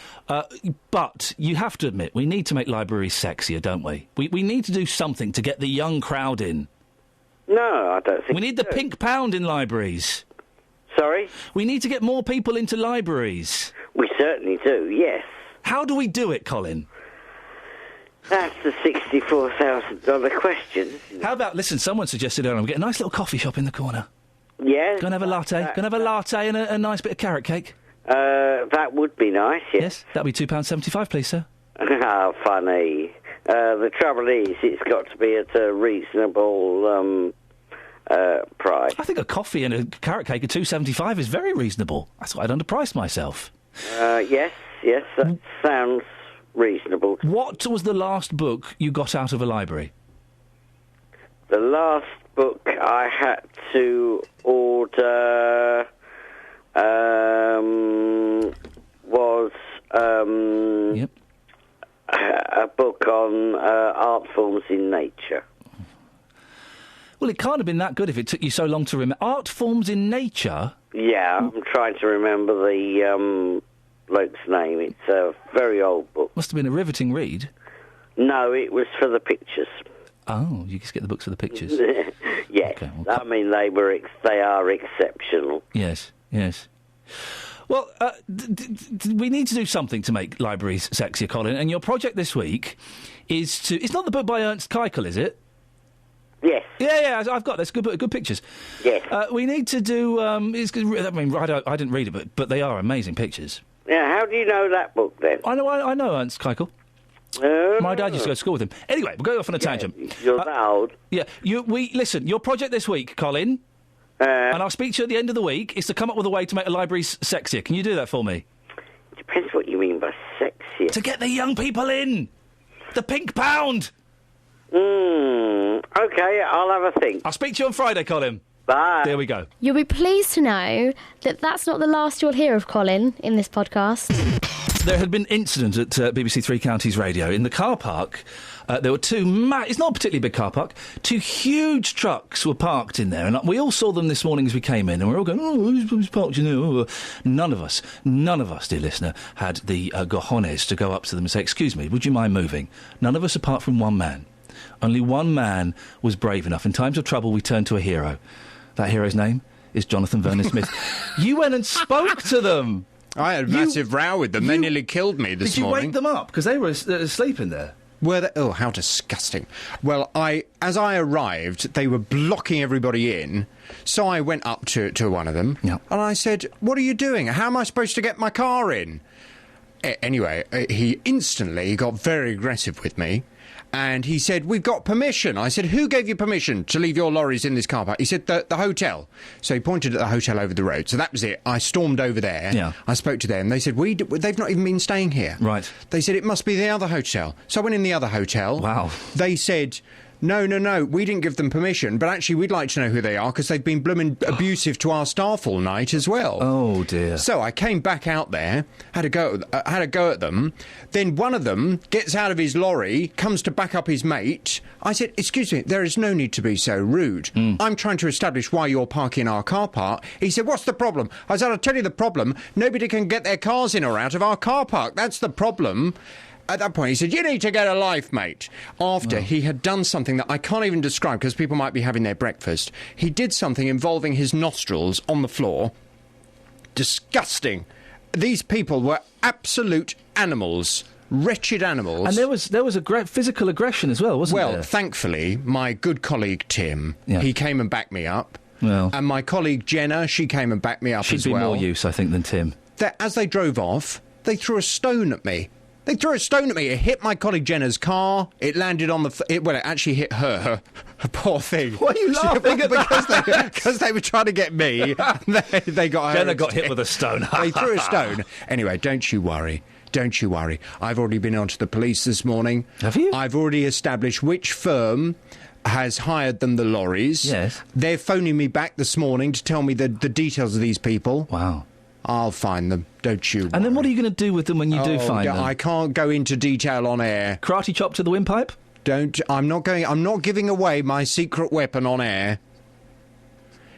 but you have to admit, we need to make libraries sexier, don't we? We need to do something to get the young crowd in. No, I don't think we need the pink pound in libraries. Sorry? We need to get more people into libraries. We certainly do, yes. How do we do it, Colin? That's the $64,000 question. How about, listen, someone suggested earlier, we get a nice little coffee shop in the corner. Yes. Go and have a latte. Go and have a latte and a nice bit of carrot cake. That would be nice, yes. Yes, that'll be £2.75, please, sir. How funny. The trouble is, it's got to be at a reasonable price. I think a coffee and a carrot cake at £2.75 is very reasonable. I thought I'd underpriced myself. Yes, that sounds reasonable. What was the last book you got out of a library? The last book I had to order was a book on art forms in nature. Well, it can't have been that good if it took you so long to remember. Art forms in nature? Yeah, I'm trying to remember the bloke's name. It's a very old book. Must have been a riveting read. No, it was for the pictures. Oh, you just get the books for the pictures. Yes, okay, well, I mean they are exceptional. Yes. Well, we need to do something to make libraries sexier, Colin. And your project this week is to... It's not the book by Ernst Keikel, is it? Yes. Yeah, I've got this. Good pictures. Yes. We need to do... I mean, I didn't read it, but they are amazing pictures. Yeah, how do you know that book, then? I know Ernst Keikel. My dad used to go to school with him. Anyway, we'll go off on a tangent. You're that old. Yeah, listen, your project this week, Colin, and I'll speak to you at the end of the week, is to come up with a way to make the libraries sexier. Can you do that for me? Depends what you mean by sexier. To get the young people in! The pink pound! Okay, I'll have a think. I'll speak to you on Friday, Colin. Bye. There we go. You'll be pleased to know that that's not the last you'll hear of Colin in this podcast. There had been an incident at BBC Three Counties Radio. In the car park, there were two... it's not a particularly big car park. Two huge trucks were parked in there. And we all saw them this morning as we came in. And we were all going, who's parked in there? None of us, dear listener, had the cojones to go up to them and say, excuse me, would you mind moving? None of us apart from one man. Only one man was brave enough. In times of trouble, we turn to a hero. That hero's name is Jonathan Vernon-Smith. You went and spoke to them. I had a massive row with them. They nearly killed me this morning. Did you wake them up? Because they were asleep in there. Were they? Oh, how disgusting. Well, as I arrived, they were blocking everybody in, so I went up to one of them, and I said, what are you doing? How am I supposed to get my car in? Anyway, he instantly got very aggressive with me. And he said, we've got permission. I said, who gave you permission to leave your lorries in this car park? He said, the hotel. So he pointed at the hotel over the road. So that was it. I stormed over there. Yeah. I spoke to them. They said, they've not even been staying here. Right. They said, it must be the other hotel. So I went in the other hotel. Wow. They said... No. We didn't give them permission, but actually we'd like to know who they are because they've been blooming abusive to our staff all night as well. Oh, dear. So I came back out there, had a go at them. Then one of them gets out of his lorry, comes to back up his mate. I said, excuse me, there is no need to be so rude. I'm trying to establish why you're parking our car park. He said, what's the problem? I said, I'll tell you the problem. Nobody can get their cars in or out of our car park. That's the problem. At that point, he said, you need to get a life, mate. After he had done something that I can't even describe because people might be having their breakfast. He did something involving his nostrils on the floor. Disgusting. These people were absolute animals. Wretched animals. And there was a great physical aggression as well, wasn't there? Well, thankfully, my good colleague Tim, he came and backed me up. Well. And my colleague Jenna, she came and backed me up as well. She'd be more use, I think, than Tim. As they drove off, they threw a stone at me. It hit my colleague Jenna's car. It landed on it actually hit her. Poor thing. Why are you laughing at that? Because they were trying to get me. They got her. Jenna got hit with a stone. They threw a stone. Anyway, don't you worry. Don't you worry. I've already been on to the police this morning. Have you? I've already established which firm has hired them the lorries. Yes. They're phoning me back this morning to tell me the details of these people. Wow. I'll find them, don't you worry. And then what are you going to do with them when you do find them? I can't go into detail on air. Karate chop to the windpipe? I'm not giving away my secret weapon on air.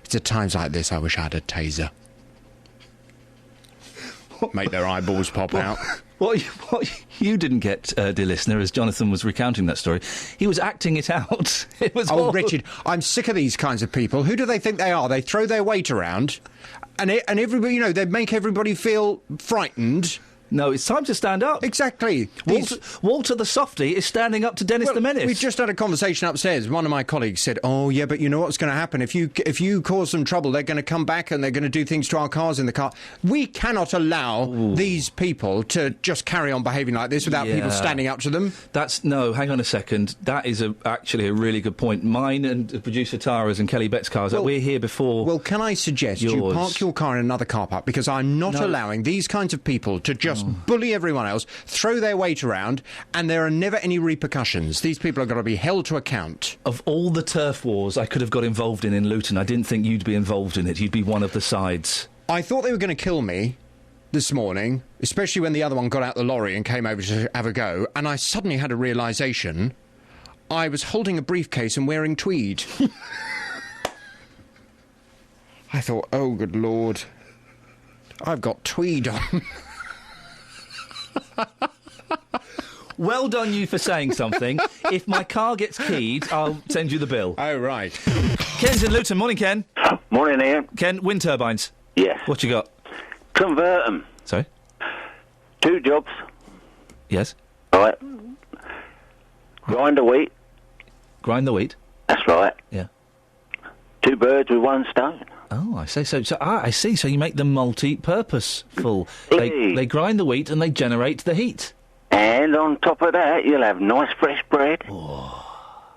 It's at times like this I wish I had a taser. Make their eyeballs pop out. What you didn't get, dear listener, as Jonathan was recounting that story, he was acting it out. It was Richard, I'm sick of these kinds of people. Who do they think they are? They throw their weight around, and everybody, they make everybody feel frightened. No, it's time to stand up. Exactly. Walter the Softy is standing up to Dennis the Menace. We just had a conversation upstairs. One of my colleagues said, oh, yeah, but you know what's going to happen? If you cause them trouble, they're going to come back and they're going to do things to our cars in the car. We cannot allow these people to just carry on behaving like this without people standing up to them. Hang on a second. That is actually a really good point. Mine and producer Tara's and Kelly Bett's cars, we're here before. Well, can I suggest you park your car in another car park? Because I'm not allowing these kinds of people to just bully everyone else, throw their weight around, and there are never any repercussions. These people are going to be held to account. Of all the turf wars I could have got involved in Luton, I didn't think you'd be involved in it. You'd be one of the sides. I thought they were going to kill me this morning, especially when the other one got out the lorry and came over to have a go, and I suddenly had a realisation. I was holding a briefcase and wearing tweed. I thought, oh, good Lord, I've got tweed on. Well done you for saying something. If my car gets keyed, I'll send you the bill. Oh, right. Ken's in Luton. Morning, Ken. Morning, Ian. Ken, wind turbines. Yes. What you got? Convert them. Sorry? 2 jobs. Yes. Right. Grind the wheat. Grind the wheat? That's right. Yeah. 2 birds with 1 stone. Oh, I see. I see. So you make them multi-purposeful. They grind the wheat and they generate the heat. And on top of that, you'll have nice fresh bread. Oh.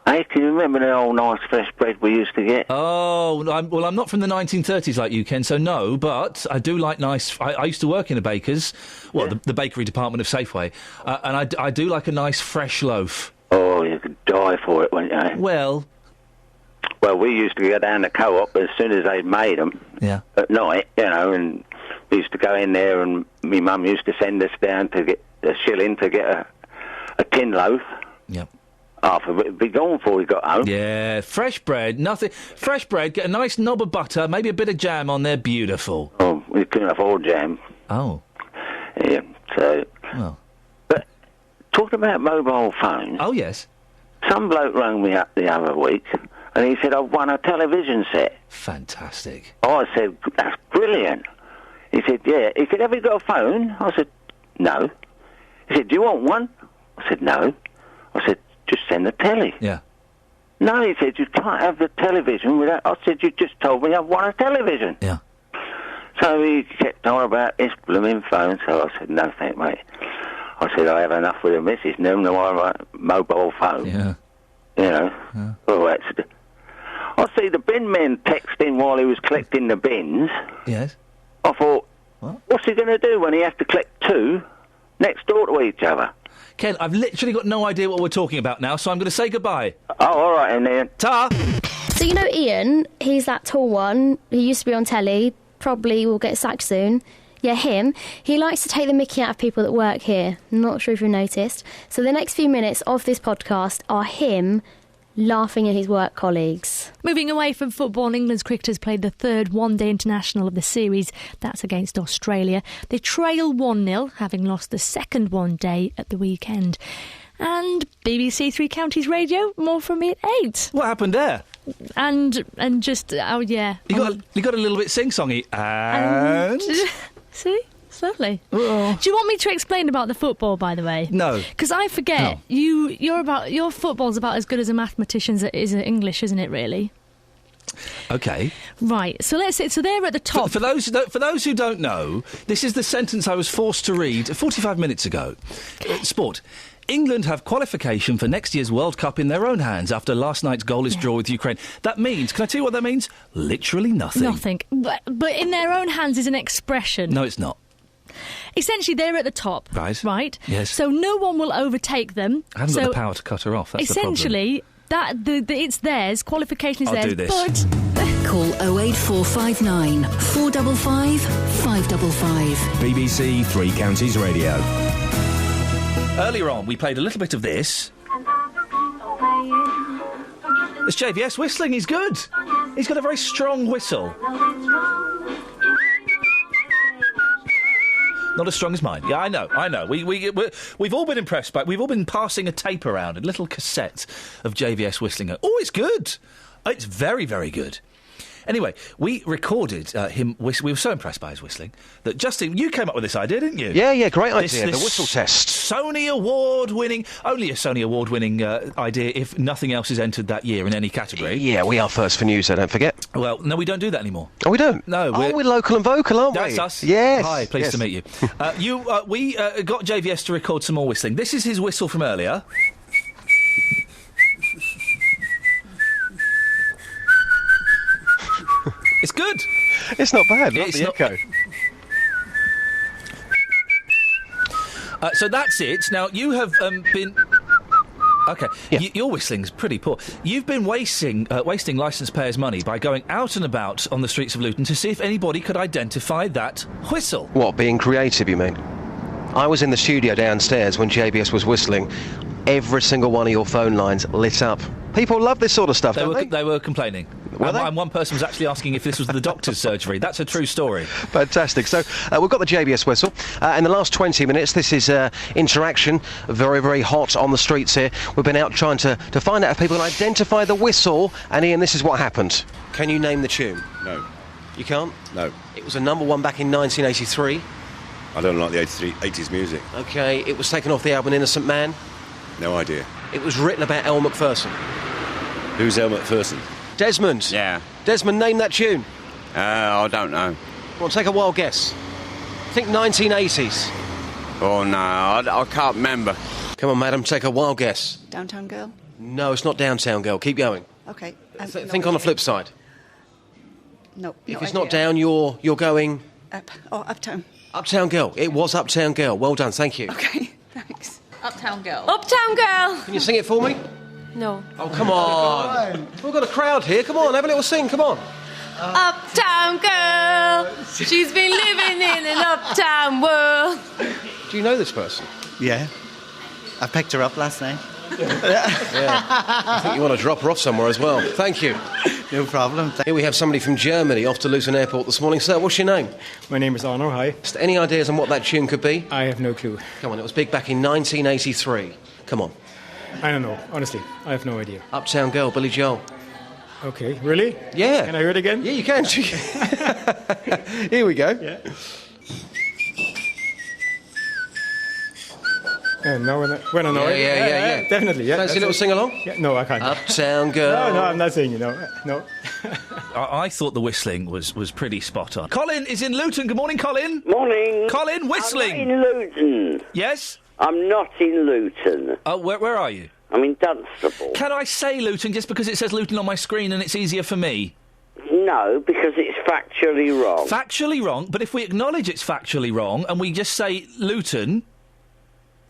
Hey, can you remember the old nice fresh bread we used to get? Oh, I'm not from the 1930s like you, Ken, so no, but I do like nice... I used to work in a baker's, the bakery department of Safeway, and I do like a nice fresh loaf. Oh, you could die for it, wouldn't you? Well, we used to go down the co-op as soon as they'd made them at night, and we used to go in there, and my mum used to send us down to get a shilling to get a tin loaf. Yep. Half of it would be gone before we got home. Yeah, fresh bread, nothing. Fresh bread, get a nice knob of butter, maybe a bit of jam on there, beautiful. Oh, we couldn't afford jam. Oh. Yeah, so... Well. But, talking about mobile phones... Oh, yes. Some bloke rang me up the other week, and he said, I've won a television set. Fantastic. I said, that's brilliant. He said, yeah. He said, have you got a phone? I said, no. He said, do you want one? I said, no. I said, just send the telly. Yeah. No, he said, you can't have the television without... I said, you just told me I've won a television. Yeah. So he kept on about this blooming phone, so I said, no, thank you, mate. I said, I have enough with the missus, no mobile phone. Yeah. You know. Yeah. Well, that's... I see the bin man texting while he was collecting the bins. Yes. I thought, what's he going to do when he has to collect 2 next door to each other? Ken, I've literally got no idea what we're talking about now, so I'm going to say goodbye. Oh, all right, and then. Ta! So you know Iain, he's that tall one. He used to be on telly. Probably will get sacked soon. Yeah, him. He likes to take the mickey out of people that work here. Not sure if you've noticed. So the next few minutes of this podcast are him laughing at his work colleagues. Moving away from football, England's cricketers played the third one-day international of the series. That's against Australia. They trail 1-0, having lost the second one-day at the weekend. And BBC Three Counties Radio, more from me at 8. What happened there? And just, oh yeah. You got a little bit sing-songy. And... See? It's lovely. Uh-oh. Do you want me to explain about the football, by the way? No. Because I forget. No. Your football's about as good as a mathematician's is English, isn't it, really? Okay. Right. So let's say, so they're at the top. For those who don't know, this is the sentence I was forced to read 45 minutes ago. Sport. England have qualification for next year's World Cup in their own hands after last night's goalless draw with Ukraine. That means, can I tell you what that means? Literally nothing. Nothing. But in their own hands is an expression. No, it's not. Essentially, they're at the top. Right. Right? Yes. So no one will overtake them. I haven't got the power to cut her off. That's essentially, it's theirs. Qualification is I'll theirs. do this. But Call 08459 455 555. BBC Three Counties Radio. Earlier on, we played a little bit of this. It's JVS whistling. He's good. He's got a very strong whistle. Not as strong as mine. Yeah, I know. We've all been impressed by it. We've all been passing a tape around, a little cassette of JVS whistling. Oh, it's good. It's very, very good. Anyway, we recorded him. We were so impressed by his whistling that Justin, you came up with this idea, didn't you? Yeah, great idea. The whistle test. Sony Award-winning, only a Sony Award-winning idea if nothing else is entered that year in any category. Yeah, we are first for news, so don't forget. Well, no, we don't do that anymore. Oh, we don't? No. We're local and vocal, aren't we? That's us. Yes. Hi, pleased to meet you. We got JVS to record some more whistling. This is his whistle from earlier. It's good. It's not bad. Not It's the not- echo. So that's it. Now, you have been... OK, your whistling's pretty poor. You've been wasting licence payers' money by going out and about on the streets of Luton to see if anybody could identify that whistle. What, being creative, you mean? I was in the studio downstairs when JBS was whistling. Every single one of your phone lines lit up. People love this sort of stuff, don't they? They were complaining. And one person was actually asking if this was the doctor's surgery. That's a true story. Fantastic. So we've got the JBS whistle. In the last 20 minutes, this is interaction, very, very hot on the streets here. We've been out trying to find out if people can identify the whistle. And Iain, this is what happened. Can you name the tune? No. You can't? No. It was a number one back in 1983. I don't like the 80s music. OK, it was taken off the album Innocent Man. No idea. It was written about Elle Macpherson. Who's Elle Macpherson? Desmond. Yeah. Desmond, name that tune. I don't know. Well, take a wild guess. Think 1980s. Oh, no, I can't remember. Come on, madam, take a wild guess. Downtown Girl? No, it's not Downtown Girl. Keep going. Okay. Think on the flip side. No. If it's not down, you're going... Uptown. Uptown Girl. It was Uptown Girl. Well done, thank you. Okay, thanks. Uptown Girl. Uptown Girl! Can you sing it for me? No. Oh, come on. We've got a crowd here. Come on, have a little sing. Come on. Uptown Girl! She's been living in an uptown world. Do you know this person? Yeah. I picked her up last night. Yeah. I think you want to drop her off somewhere as well. Thank you. No problem. Here we have somebody from Germany off to Luton Airport this morning. Sir, what's your name? My name is Arno, hi. Just any ideas on what that tune could be? I have no clue. Come on, it was big back in 1983. Come on. I don't know, honestly. I have no idea. Uptown Girl, Billy Joel. Okay, really? Yeah. Can I hear it again? Yeah, you can. Here we go. Yeah. No, when annoyed. Yeah. Definitely, yeah. Fancy a little sing-along? Yeah, no, I can't. Uptown Girl. No, I'm not singing, no. I thought the whistling was pretty spot on. Colin is in Luton. Good morning, Colin. Morning. Colin, whistling. I'm not in Luton. Yes? I'm not in Luton. Oh, where are you? I'm in Dunstable. Can I say Luton just because it says Luton on my screen and it's easier for me? No, because it's factually wrong. Factually wrong, but if we acknowledge it's factually wrong and we just say Luton...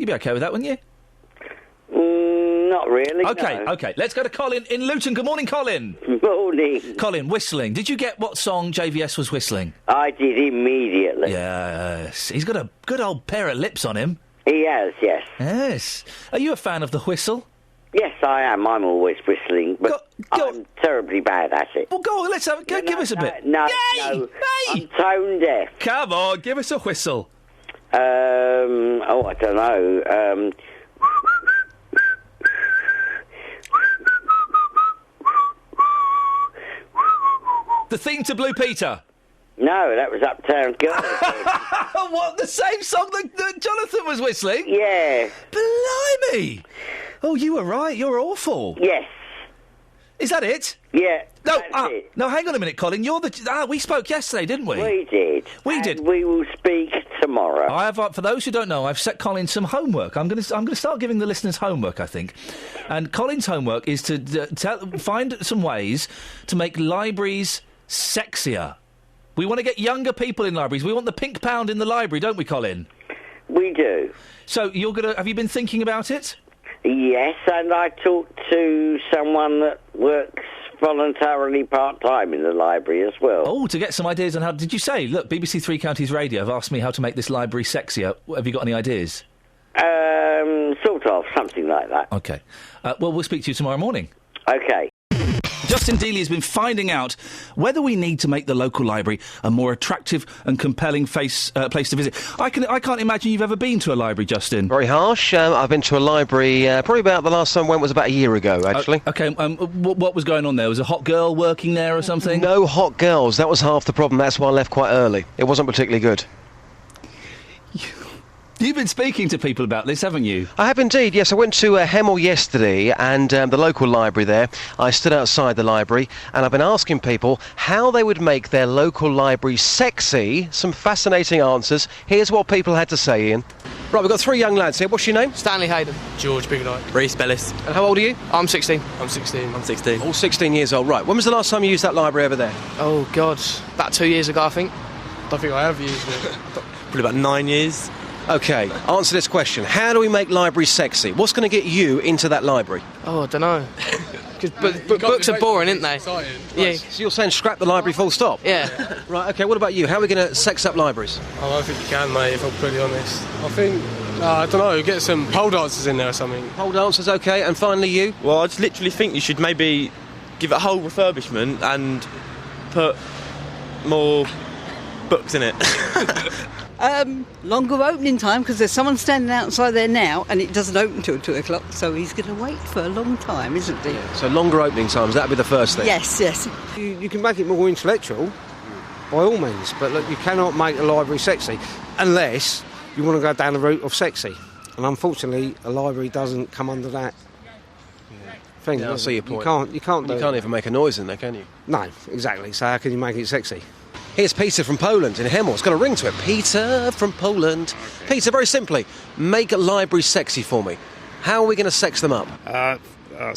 You'd be OK with that, wouldn't you? Not really. OK, no. OK. Let's go to Colin in Luton. Good morning, Colin. Morning. Colin, whistling. Did you get what song JVS was whistling? I did immediately. Yes. He's got a good old pair of lips on him. He has, yes. Yes. Are you a fan of the whistle? Yes, I am. I'm always whistling, but I'm terribly bad at it. Well, go on, let's have give us a bit. No, Yay! no. Hey! I'm tone deaf. Come on, give us a whistle. I don't know. The theme to Blue Peter. No, that was Uptown Girl. What, the same song that Jonathan was whistling? Yeah. Blimey! Oh, you were right, you're awful. Yes. Is that it? Yeah, No, that's it. no, hang on a minute, Colin. You're the... we spoke yesterday, didn't we? We did. We did. We will speak tomorrow. I have, for those who don't know, I've set Colin some homework. I'm going to start giving the listeners homework, I think. And Colin's homework is to find some ways to make libraries sexier. We want to get younger people in libraries. We want the pink pound in the library, don't we, Colin? We do. So have you been thinking about it? Yes, and I talked to someone that works voluntarily part-time in the library as well. Oh, to get some ideas on how... Did you say, look, BBC Three Counties Radio have asked me how to make this library sexier. Have you got any ideas? Sort of, something like that. OK. Well, we'll speak to you tomorrow morning. OK. Justin Dealey has been finding out whether we need to make the local library a more attractive and compelling place to visit. I can't imagine you've ever been to a library, Justin. Very harsh. I've been to a library, probably about the last time I went was about a year ago, actually. OK, what was going on there? Was a hot girl working there or something? No hot girls. That was half the problem. That's why I left quite early. It wasn't particularly good. You've been speaking to people about this, haven't you? I have indeed, yes. I went to Hemel yesterday and the local library there. I stood outside the library and I've been asking people how they would make their local library sexy. Some fascinating answers. Here's what people had to say, Ian. Right, we've got three young lads here. What's your name? Stanley Hayden. George Bignight. Reece Bellis. And how old are you? I'm 16. I'm 16. I'm 16. All 16 years old, right. When was the last time you used that library over there? Oh, God. About 2 years ago, I think. Don't think I have used it. Probably about 9 years. OK, answer this question. How do we make libraries sexy? What's going to get you into that library? Oh, I don't know. Because books are boring, aren't they? Yeah. So you're saying scrap the library full stop? Yeah. Right, OK, what about you? How are we going to sex up libraries? I don't think you can, mate, if I'm pretty honest. I think, I don't know, get some pole dancers in there or something. Pole dancers, OK, and finally you? Well, I just literally think you should maybe give it a whole refurbishment and put more books in it. Longer opening time because there's someone standing outside there now and it doesn't open till 2 o'clock, so he's going to wait for a long time, isn't he? So longer opening times, that'd be the first thing? Yes. You can make it more intellectual, by all means, but look, you cannot make a library sexy unless you want to go down the route of sexy. And unfortunately, a library doesn't come under that thing. Yeah, I see your point. You can't even make a noise in there, can you? No, exactly. So how can you make it sexy? Here's Peter from Poland in Hemel. It's got a ring to it. Peter from Poland. Okay. Peter, very simply, make a library sexy for me. How are we going to sex them up?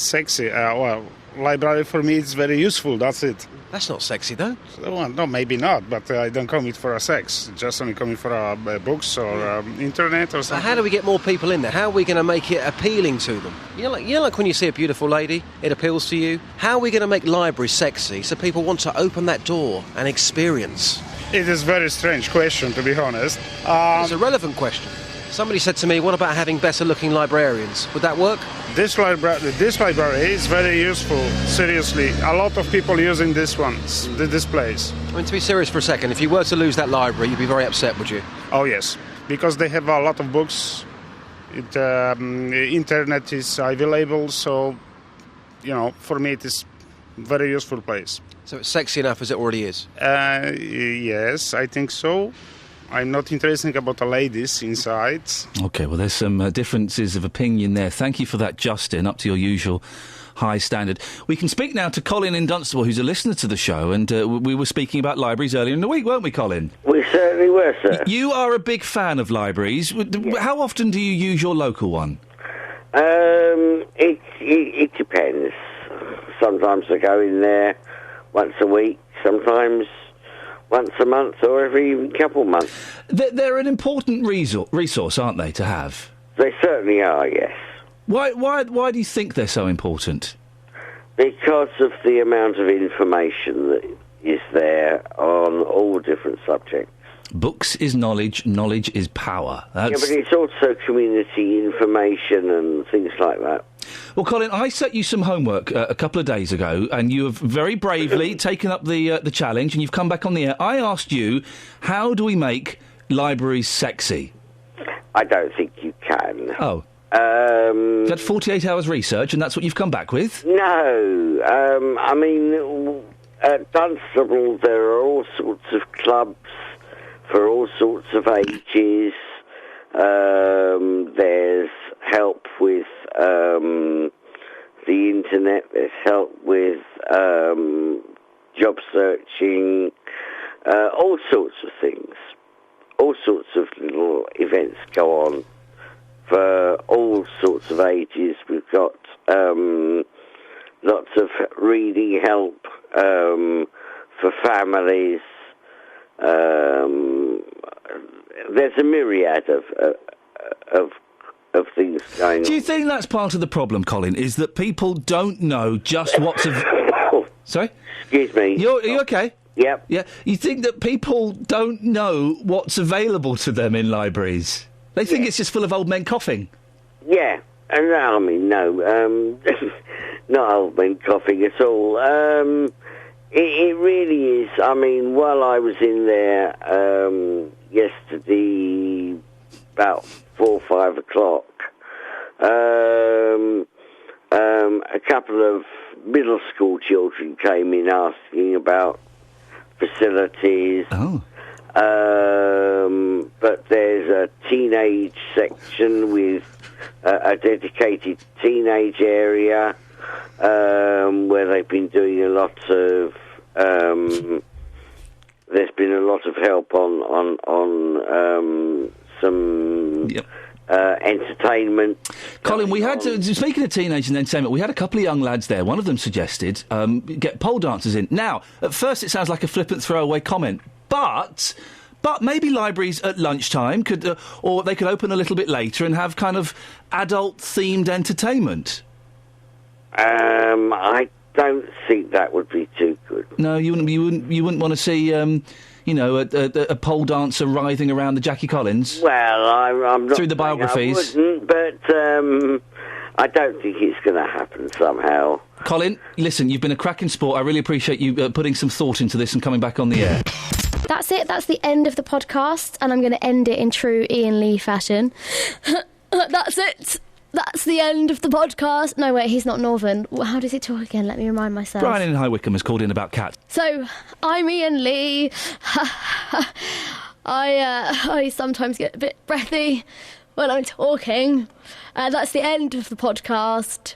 Sexy? Well, library for me is very useful, that's it. That's not sexy, though. Well, no, maybe not, but I don't come it for a sex. Just only coming for books or internet or something. How do we get more people in there? How are we going to make it appealing to them? You know, like when you see a beautiful lady, it appeals to you? How are we going to make libraries sexy so people want to open that door and experience? It is a very strange question, to be honest. It's a relevant question. Somebody said to me, what about having better-looking librarians? Would that work? This library is very useful, seriously. A lot of people using this place. I mean, to be serious for a second, if you were to lose that library, you'd be very upset, would you? Oh, yes, because they have a lot of books. Internet is available, so, for me it is a very useful place. So it's sexy enough as it already is? Yes, I think so. I'm not interested about the ladies inside. OK, well, there's some differences of opinion there. Thank you for that, Justin, up to your usual high standard. We can speak now to Colin in Dunstable, who's a listener to the show, and we were speaking about libraries earlier in the week, weren't we, Colin? We certainly were, sir. You are a big fan of libraries. Yes. How often do you use your local one? It depends. Sometimes I go in there once a week, sometimes once a month or every couple of months. They're an important resource, aren't they, to have? They certainly are, yes. Why do you think they're so important? Because of the amount of information that is there on all different subjects. Books is knowledge, knowledge is power. Yeah, but it's also community information and things like that. Well, Colin, I set you some homework a couple of days ago, and you have very bravely taken up the challenge, and you've come back on the air. I asked you, how do we make libraries sexy? I don't think you can. Oh. You had 48 hours research, and that's what you've come back with? No. I mean, at Dunstable, there are all sorts of clubs for all sorts of ages. There's help with the internet. There's help with job searching, all sorts of things. All sorts of little events go on for all sorts of ages. We've got lots of reading help for families. There's a myriad of things going on. Do you think that's part of the problem, Colin, is that people don't know just what's... Sorry? Excuse me. Are you okay? Yep. Yeah. You think that people don't know what's available to them in libraries? They think it's just full of old men coughing. Yeah. I mean, no. Not old men coughing at all. It really is. I mean, while I was in there yesterday, about 4 or 5 o'clock, a couple of middle school children came in asking about facilities. Oh. But there's a teenage section with a dedicated teenage area where they've been doing a lot of... there's been a lot of help on some entertainment. Colin, we had to, speaking of teenage and entertainment, we had a couple of young lads there. One of them suggested get pole dancers in. Now, at first it sounds like a flippant throwaway comment, but maybe libraries at lunchtime could, or they could open a little bit later and have kind of adult-themed entertainment. I don't think that would be too good. No, you wouldn't want to see, a pole dancer writhing around the Jackie Collins. Well, I'm not through the biographies. I wouldn't, but I don't think it's going to happen somehow. Colin, listen, you've been a cracking sport. I really appreciate you putting some thought into this and coming back on the air. That's it. That's the end of the podcast, and I'm going to end it in true Iain Lee fashion. That's it. That's the end of the podcast. No, wait, he's not Northern. How does he talk again? Let me remind myself. Brian in High Wycombe has called in about cats. So, I'm Iain Lee. I sometimes get a bit breathy when I'm talking. That's the end of the podcast.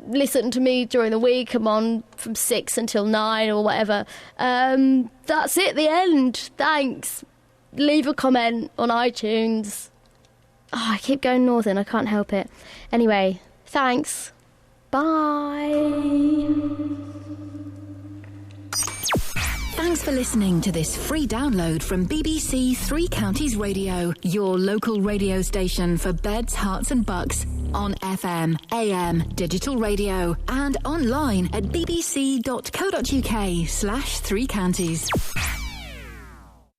Listen to me during the week. I'm on from 6 until 9 or whatever. That's it, the end. Thanks. Leave a comment on iTunes. Oh, I keep going Northern, I can't help it. Anyway, thanks. Bye. Thanks for listening to this free download from BBC Three Counties Radio, your local radio station for beds, hearts and bucks, on FM, AM, digital radio, and online at bbc.co.uk/3counties.